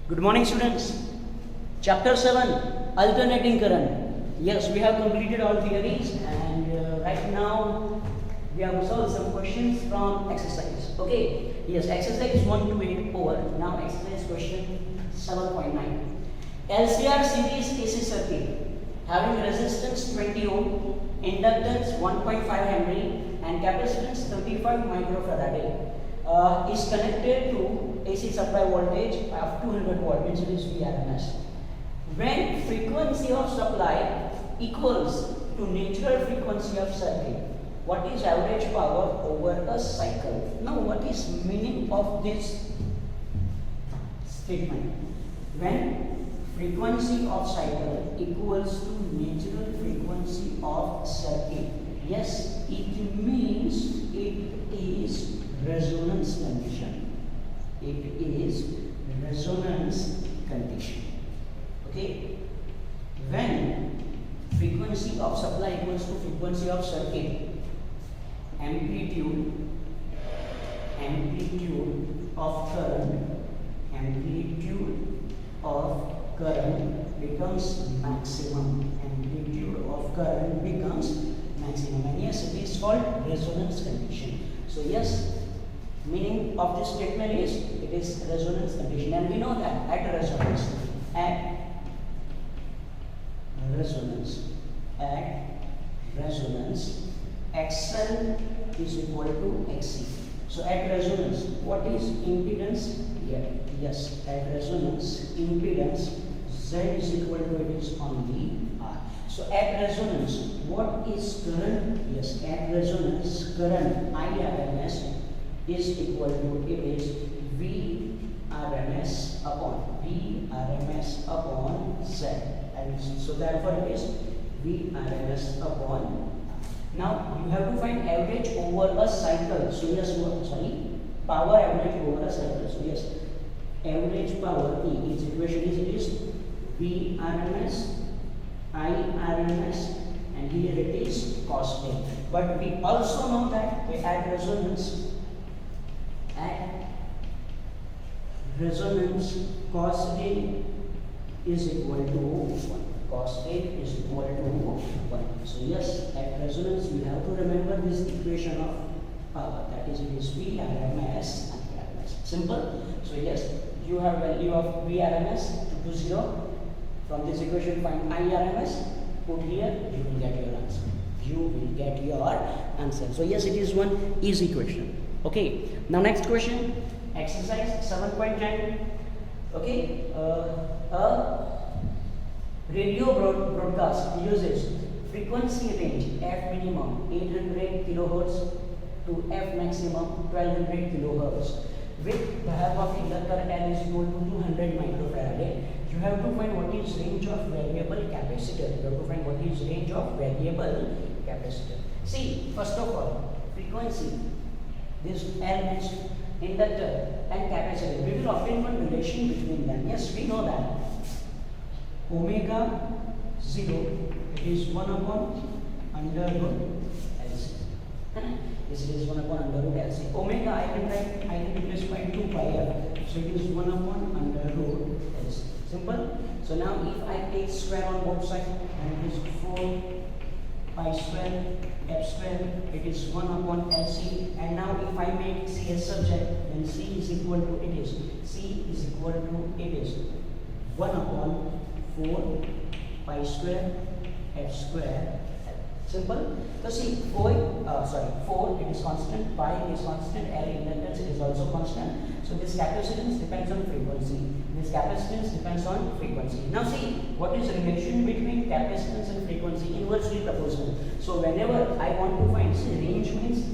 Good morning, students. Chapter 7, Alternating Current. Yes, we have completed all theories and right now we have solved some questions from exercise. Okay, yes, exercise 1 to 8 over. Now exercise question 7.9. LCR series AC circuit having resistance 20 ohm, inductance 1.5 Henry and capacitance 35 microfarad is connected to AC supply voltage of 200 watt, means it is Vrms. When frequency of supply equals to natural frequency of circuit, what is average power over a cycle? Now, what is meaning of this statement? When frequency of cycle equals to natural frequency of circuit, yes, it means it is resonance condition. It is resonance condition. Okay. When frequency of supply equals to frequency of circuit, amplitude of current becomes maximum. Amplitude of current becomes maximum, and yes, it is called resonance condition. So yes, meaning of this statement is it is resonance condition, and we know that at resonance XL is equal to XC. So at resonance, what is impedance? Yes, at resonance, impedance Z is equal to, it is only R. So at resonance, what is current? Yes, at resonance, current IRMS is equal to, it is Vrms upon Z, and so therefore it is Vrms upon R. Now you have to find average over a cycle. So yes, power average over a cycle. So yes, average power P, its equation is, it is Vrms IRMS, and here it is cos A. But we also know that at resonance cos A is equal to 1. Cos A is equal to 1. So yes, at resonance you have to remember this equation of power, that is, it is Vrms and Vrms. Simple. So yes, you have value of Vrms to 20. From this equation find IRMS, put here, you will get your answer. So yes, it is one easy question. Okay, now next question, exercise 7.10. Okay, radio broadcast uses frequency range F minimum 800 kilohertz to F maximum 1200 kilohertz with the help of inductor L is equal to 200 microfarad. You have to find what is range of variable capacitor. You have to find what is range of variable capacitor. See, first of all, frequency, this L means inductor and capacitor. We will obtain one relation between them. Yes, we know that omega 0, it is 1 upon under root LC. Yes, it is 1 upon under root LC. Omega I can replace by 2 pi r. So it is 1 upon under root LC. Simple. So now if I take square on both sides, and it is 4 pi square f square, it is 1 upon LC. And now if I make C as subject, then C is equal to, it is 1 upon 4 pi square f square. Simple. So see, 4 it is constant, pi is constant, L inductance is also constant. So this capacitance depends on frequency. This capacitance depends on frequency. Now see, what is the relation between capacitance and frequency? Inversely proportional. So whenever I want to find, see, range means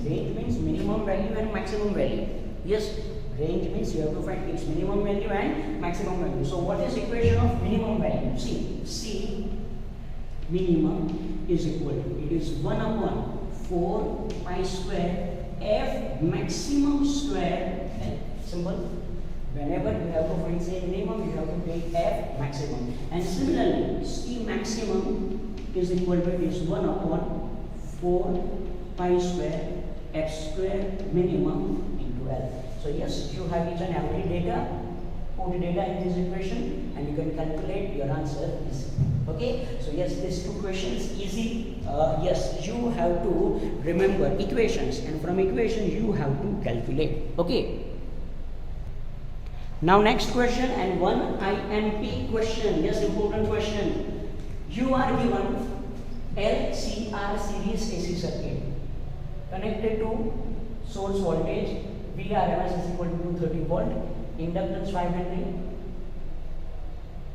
minimum value and maximum value. Yes, range means you have to find its minimum value and maximum value. So what is equation of minimum value? See, C minimum is equal to, it is 1 upon 4 pi square F maximum square. Simple. Whenever you have to find say minimum, you have to take F maximum. And similarly, C maximum is equal to, it is 1 upon 4 pi square F square minimum into L. So yes, you have each and every data put data in this equation and you can calculate your answer easy. Okay, so yes, these two questions easy. Yes, you have to remember equations, and from equation you have to calculate. Okay. Now next question, and one IMP question. Yes, important question. You are given LCR series AC circuit connected to source voltage Vrms is equal to 230 volt, inductance 5 Henry.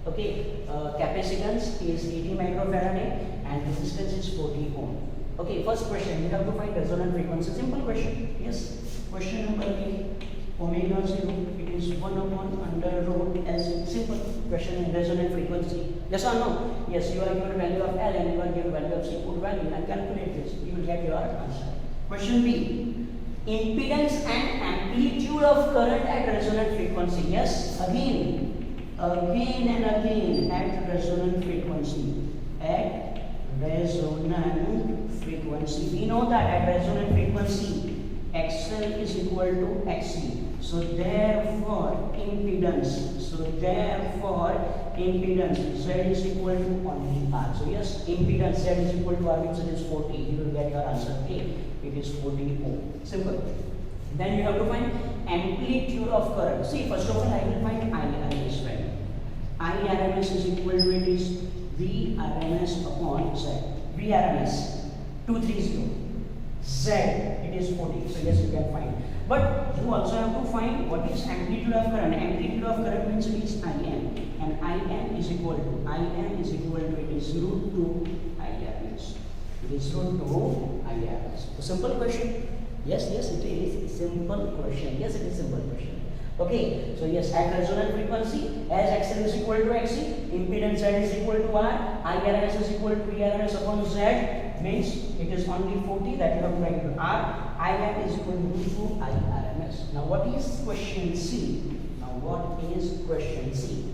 Okay, capacitance is 80 microfarad and resistance is 40 ohm. Okay, first question, you have to find resonant frequency. Simple question. Yes, question number A, omega 0, it is 1 upon under root as simple question in resonant frequency. Yes or no? Yes, you are given value of L and you are given value of C. Put value and calculate this. You will get your answer. Question B, impedance and amplitude of current at resonant frequency. Yes, again and again at resonant frequency. At resonant frequency. We know that at resonant frequency XL is equal to XC. So therefore impedance. Z is equal to only R. So yes, impedance Z is equal to R means it is 40. You will get your answer A. It is 40 ohm. Simple. Then you have to find amplitude of current. See, first of all, I will find IRMS value. IRMS is equal to it is Vrms upon Z. Vrms 230. Z it is 40. So yes, you can find. But you also have to find what is amplitude of current. Amplitude of current means it is Im, and Im is equal to it is root 2 IRMS. It is root 2 IRMS. So simple question. Yes, it is simple question. Yes, it is simple question. Okay, so yes, at resonant frequency, as XL is equal to XC, impedance Z is equal to R, IRMS is equal to Vrms upon Z, means it is only 40 that you have to write to R, Im is equal to IRMS. Now what is question C?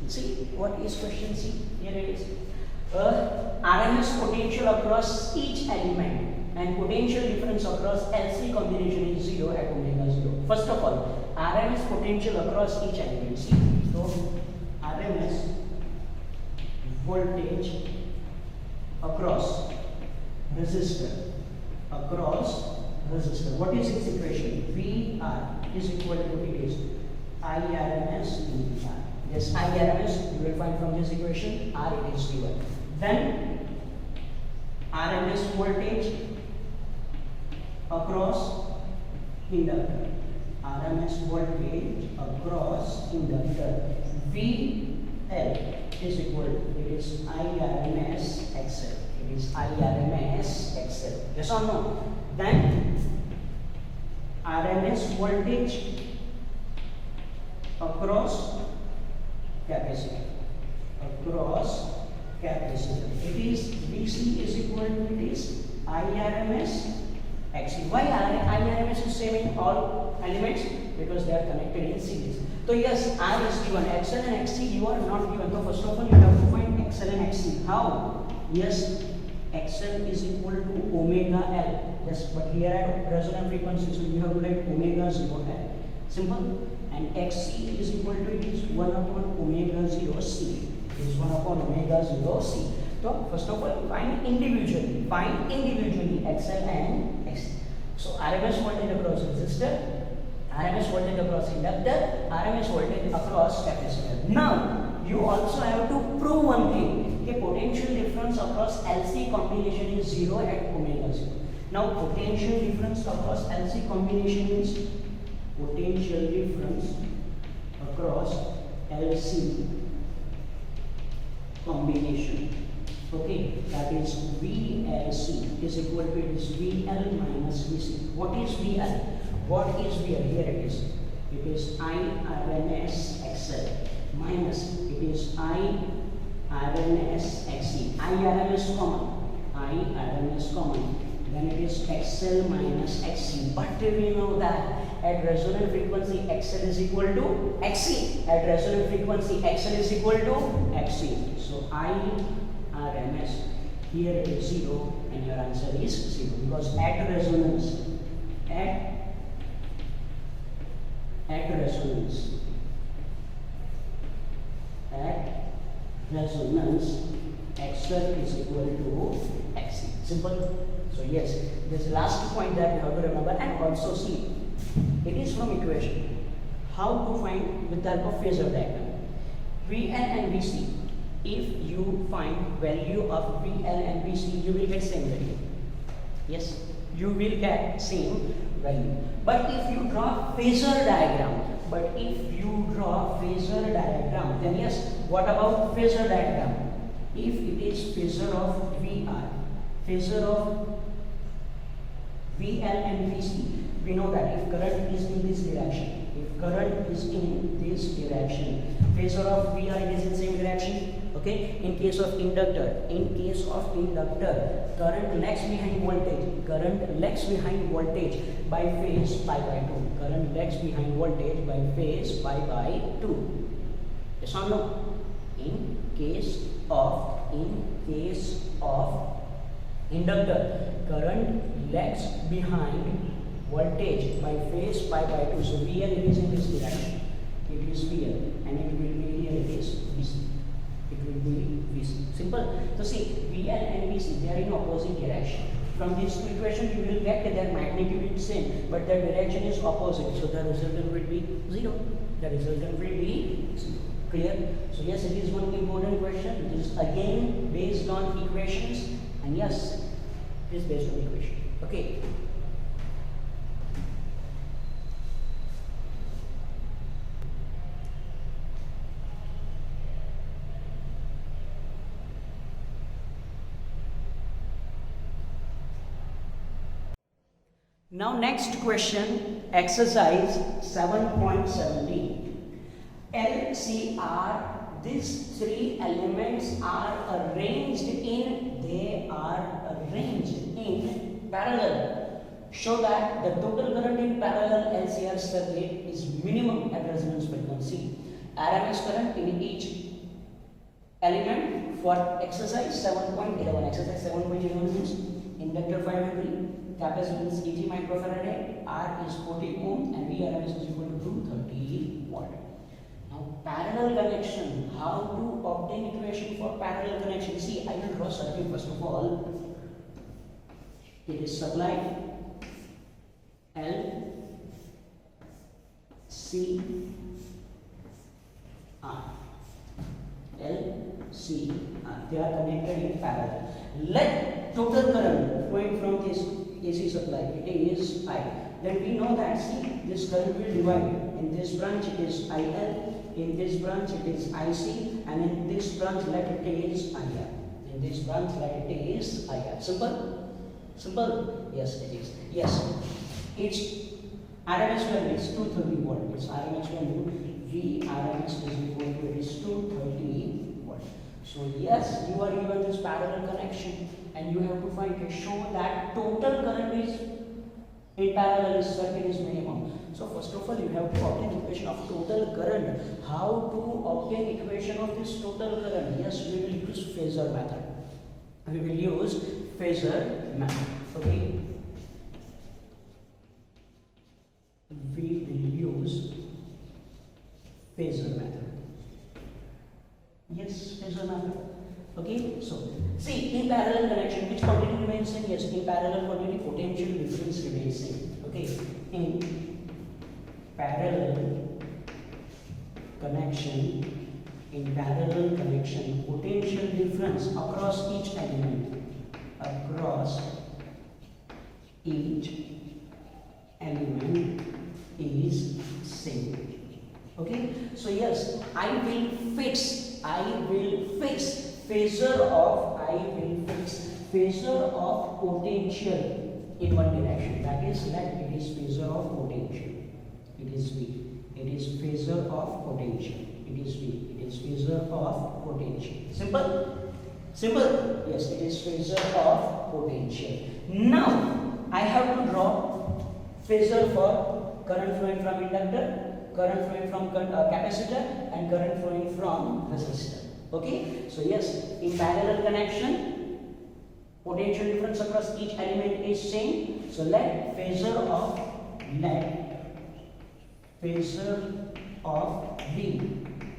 See, what is question C? Here it is. RMS potential across each element and potential difference across LC combination is 0 at omega 0. First of all, RMS potential across each element. See, so RMS voltage across resistor. What is its equation? VR is equal to it is IRMS into R. Yes, IRMS you will find from this equation. R it is given. Then RMS voltage across inductor. RMS voltage across inductor. VL is equal to it is IRMS XL. It is IRMS XL. Yes or no? Then RMS voltage across capacitor. It is VC is equal to it is IRMS XC. Why IRMS is same in all elements? Because they are connected in series. So yes, R is given, XL and XC you are not given. So first of all you have to find XL and XC. How? Yes, XL is equal to omega L. Yes, but here at resonant frequency, so you have to write omega 0 L. Simple. And XC is equal to it is 1 upon omega 0 C. It is 1 upon omega 0 C. So first of all, find individually XL and XC. So RMS voltage across resistor, RMS voltage across inductor, RMS voltage across capacitor. Now you also have to prove one thing. Okay, potential difference across LC combination is 0 at omega 0. Now potential difference across LC combination is potential difference across LC combination. Okay, that is VLC is equal to it is VL minus VC. What is VL? Here it is. It is IRMS XL minus it is IRMS XC. IRMS common. Then it is XL minus XC. But we know that at resonant frequency XL is equal to XC. At resonant frequency XL is equal to XC. So IRMS here it is 0 and your answer is 0 because at resonance resonance XL is equal to XC. Simple. So yes, this last point that you have to remember, and also see, it is from equation. How to find with the help of phasor diagram. VL and VC. If you find value of VL and VC, you will get same value. Yes, you will get same value. But if you draw phasor diagram, then yes, what about phasor diagram? If it is phasor of VR, phasor of VL and VC, we know that if current is in this direction, phasor of VR is in same direction. Okay, in case of inductor, current lags behind voltage by phase pi by 2. Current lags behind voltage by phase pi by 2. Yes or no? In case of inductor, current lags behind voltage by phase pi by 2. So VL is in this direction. It is VL, and it will be here. It is VC. It will be VC. Simple. So see, VL and VC, they are in opposite direction. From this equation, you will get that their magnitude is same, but their direction is opposite. So the resultant will be 0. The resultant will be 0. Clear? So yes, it is one important question. It is again based on equations, and yes, it is based on equation. Okay. Now next question, exercise 7.17. LCR, these three elements are arranged in parallel. Show that the total current in parallel LCR circuit is minimum at resonance frequency. Rms current in each element for exercise 7.11. Exercise 7.11 means inductor 5 Henry, capacitance 80 microfarad, R is 40 ohm, and Vrms is equal to 230 watt. Now parallel connection, how to obtain equation for parallel connection? See, I will draw circuit first of all. It is supplied L, C, R. L, C, R. They are connected in parallel. Let total current flowing from this AC supply, it is I. Then we know that, see, this current will divide. In this branch it is IL, in this branch it is IC, and in this branch let it is IR. In this branch let it is IR. Simple? Simple? Yes, it is. Yes. Its RMS value is 230 watt. Its RMS value Vrms is equal to, it is 230 watt. So yes, you are given this parallel connection, and you have to show that total current is in parallel circuit is minimum. So first of all, you have to obtain equation of total current. How to obtain equation of this total current? Yes, we will use phasor method. We will use phasor method. Okay. We will use phasor method. Yes, phasor method. Okay, so see, in parallel connection, which quantity remains same? Yes, in parallel quantity, potential difference remains same. Okay, in parallel connection, potential difference across each element, is same. Okay, so yes, I will fix phasor of potential in one direction. That is, it is phasor of potential. It is V. It is phasor of potential. It is V. It is phasor of potential. Simple? Simple? Yes, it is phasor of potential. Now, I have to draw phasor for current flowing from inductor, current flowing from capacitor, and current flowing from resistor. Okay, so yes, in parallel connection, potential difference across each element is same. So let phasor of V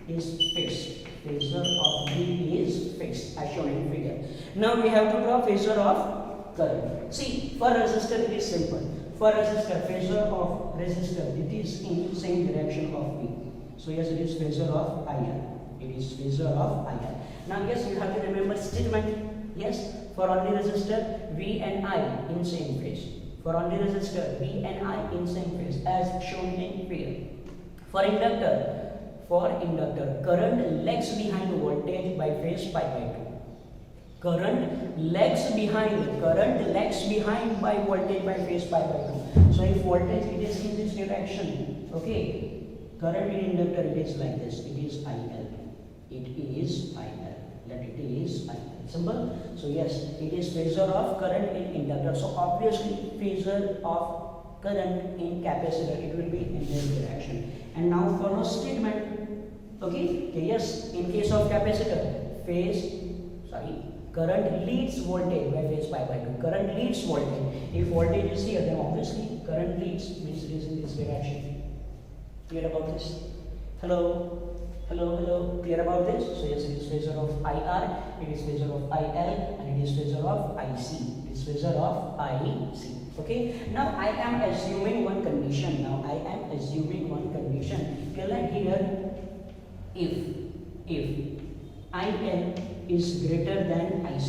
is fixed. phasor of V is fixed as shown in figure. Now we have to draw phasor of current. See, for resistor it is simple. For resistor, phasor of resistor, it is in same direction of V. So yes, it is phasor of IR. It is phasor of IR. Now yes, you have to remember statement. Yes, for only resistor, V and I in same phase. For only resistor, V and I in same phase as shown in figure. For inductor, current lags behind voltage by phase pi by 2. Current lags behind by voltage by phase pi by 2. So if voltage it is in this direction, okay, current in inductor it is like this. It is IL. It is IL. Let it is IL. Simple. So yes, it is phasor of current in inductor. So obviously phasor of current in capacitor, it will be in this direction. And now follow statement. Okay, yes, in case of capacitor, current leads voltage by phase pi by 2. Current leads voltage. If voltage is here, then obviously current leads means it is in this direction. Clear about this? Hello? Hello? Clear about this? So yes, it is phasor of IR, it is phasor of IL, and it is phasor of IC. It is phasor of IC. Okay? Now I am assuming one condition. Okay, like here, if IL is greater than IC,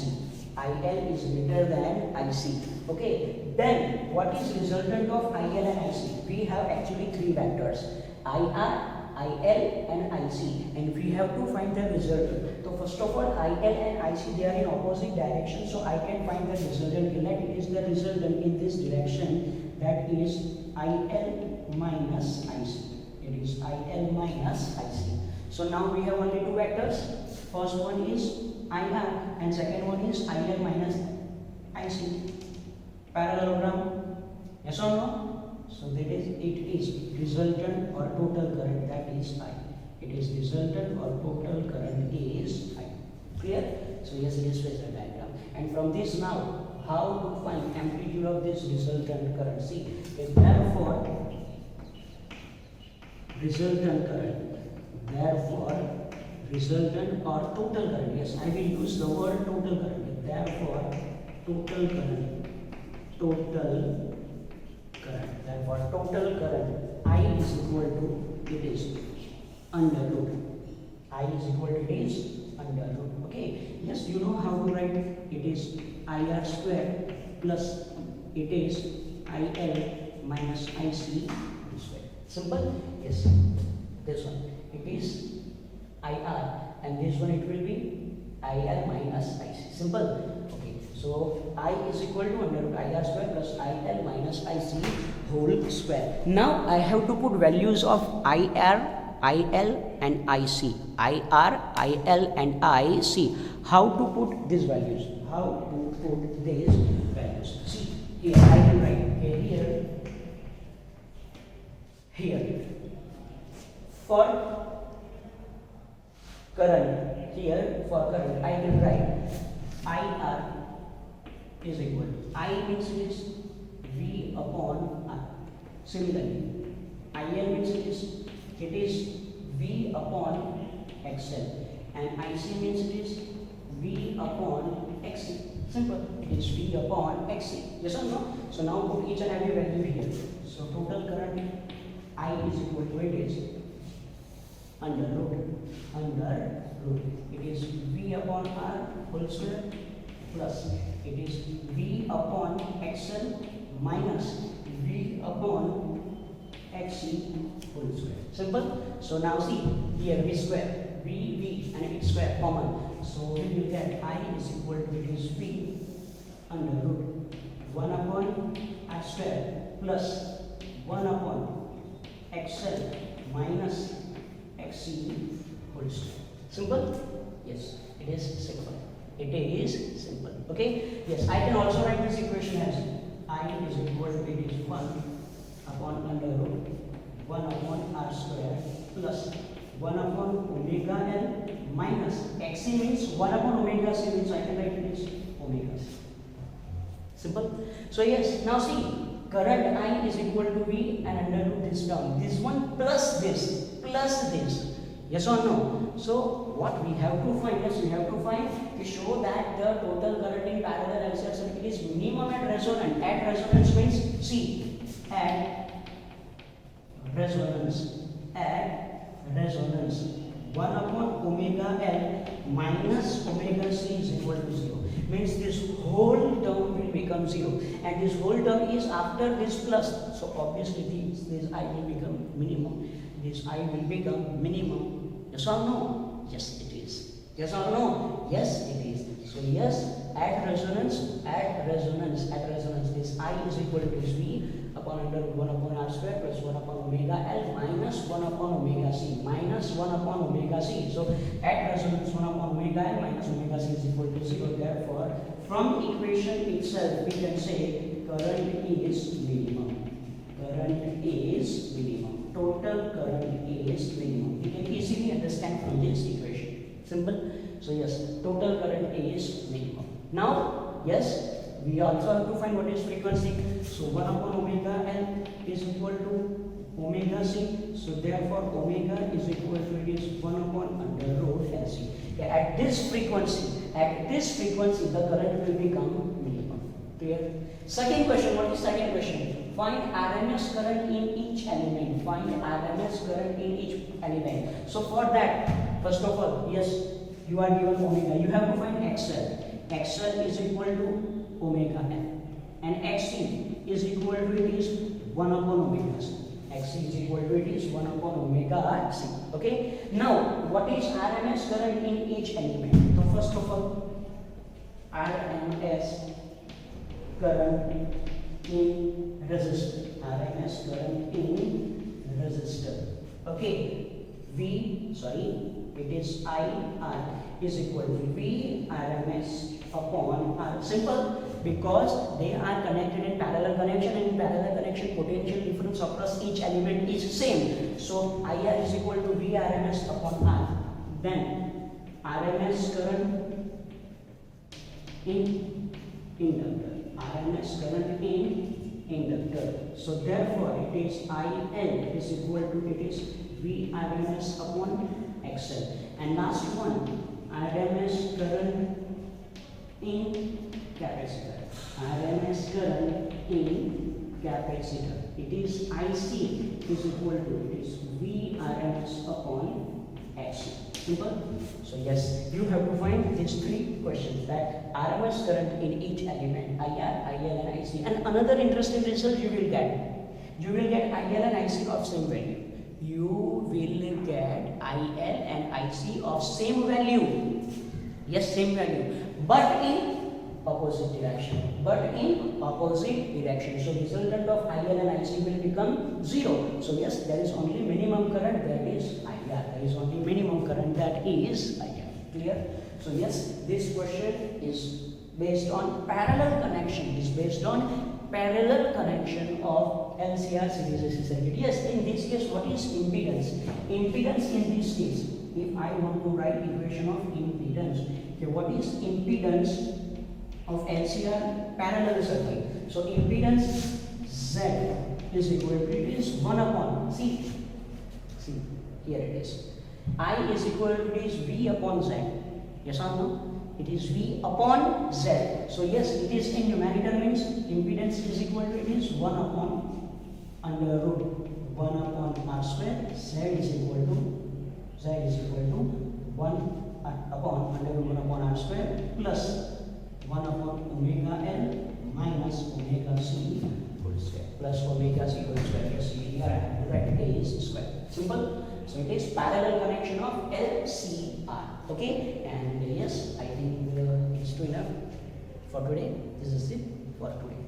okay, then what is resultant of IL and IC? We have actually three vectors, IR, IL and IC, and we have to find the resultant. So first of all, IL and IC, they are in opposite direction, so I can find the resultant. Let it is the resultant in this direction, that is IL minus IC. It is IL minus IC. So now we have only two vectors. First one is IR and second one is IL minus IC. Parallelogram? Yes or no? So that is, it is resultant or total current, that is I. It is resultant or total current is I. Clear? So yes, it is phasor diagram. And from this now, how to find amplitude of this resultant current? See, therefore resultant or total current. Yes, I will use the word total current. Therefore, total current. Therefore, total current I is equal to, it is under root. I is equal to, it is under root. Okay. Yes, you know how to write. It is IR square plus it is IL minus IC square. Simple. Yes. This one. It is IR and this one it will be IL minus IC. Simple. Okay. So I is equal to under root IR square plus IL minus IC whole square. Now I have to put values of IR, IL and IC. IR, IL and IC. How to put these values? See, here I can write here for current, I can write IR is equal to, I means it is V upon R. Similarly, IL means it is V upon XL, and IC means it is V upon XC. Simple. It is V upon XC. Yes or no? So now put each and every value here. So total current I is equal to, it is under root. It is V upon R whole square plus it is V upon XL minus V upon XC whole square. Simple. So now see here V square, V and it's square common. So we will get I is equal to, it is V under root 1 upon R square plus 1 upon XL minus XC whole square. Simple? Yes, it is simple. Okay? Yes, I can also write this equation as I is equal to, it is 1 upon under root 1 upon R square plus 1 upon omega L minus XC means 1 upon omega C means I can write it as omega C. Simple? So yes, now see, current I is equal to V and under root this term. This one plus this. Yes or no? So what we have to find? Yes, we have to find to show that the total current in parallel LCR circuit is minimum at resonance. At resonance means see, at resonance, 1 upon omega L minus omega C is equal to 0. Means this whole term will become 0, and this whole term is after this plus. So obviously this I will become minimum. This I will become minimum. Yes or no? Yes, it is. Yes or no? Yes, it is. So yes, at resonance, this I is equal to V upon under 1 upon R square plus 1 upon omega L minus 1 upon omega C minus 1 upon omega C. So at resonance 1 upon omega L minus omega C is equal to 0. Therefore, from equation itself we can say current is minimum. Current is minimum. Total current is minimum. We can easily understand from this equation. Simple. So yes, total current is minimum. Now, yes, we also have to find what is frequency. So 1 upon omega L is equal to omega C. So therefore omega is equal to it is 1 upon under root LC. At this frequency, the current will become minimum. Clear? Second question, what is second question? Find RMS current in each element. Find RMS current in each element. So for that, first of all, yes, you are given omega. You have to find XL. XL is equal to omega L, and XC is equal to it is 1 upon omega C. XC is equal to it is 1 upon omega C. Okay. Now, what is RMS current in each element? So first of all, RMS current in resistor. RMS current in resistor. Okay. It is IR is equal to V RMS upon R. Simple, because they are connected in parallel connection, and in parallel connection potential difference across each element is same. So IR is equal to V RMS upon R. Then RMS current in inductor. RMS current in inductor. So therefore it is IL is equal to it is V RMS upon XL. And last one, RMS current in capacitor. RMS current in capacitor. It is IC is equal to it is V RMS upon XC. Simple. So yes, you have to find these three questions, that RMS current in each element, IR, IL and IC. And another interesting result you will get. You will get IL and IC of same value. You will get IL and IC of same value. Yes, same value. But in opposite direction. So resultant of IL and IC will become 0. So yes, there is only minimum current, that is IR. There is only minimum current, that is IR. Clear? So yes, this question is based on parallel connection. It is based on parallel connection of LCR series AC circuit. Yes, in this case, what is impedance? Impedance in this case, if I want to write equation of impedance, okay, what is impedance of LCR parallel circuit? So impedance Z is equal to it is 1 upon see here it is. I is equal to it is V upon Z. Yes or no? It is V upon Z. So yes, it is in numerical means impedance is equal to it is 1 upon under root 1 upon R square. Z is equal to 1 upon under root 1 upon R square plus 1 upon omega L minus omega C whole square plus omega C whole square. Yes, here I have to write A is square. Simple. So it is parallel connection of LCR. Okay, and yes, I think it's enough for today. This is it for today.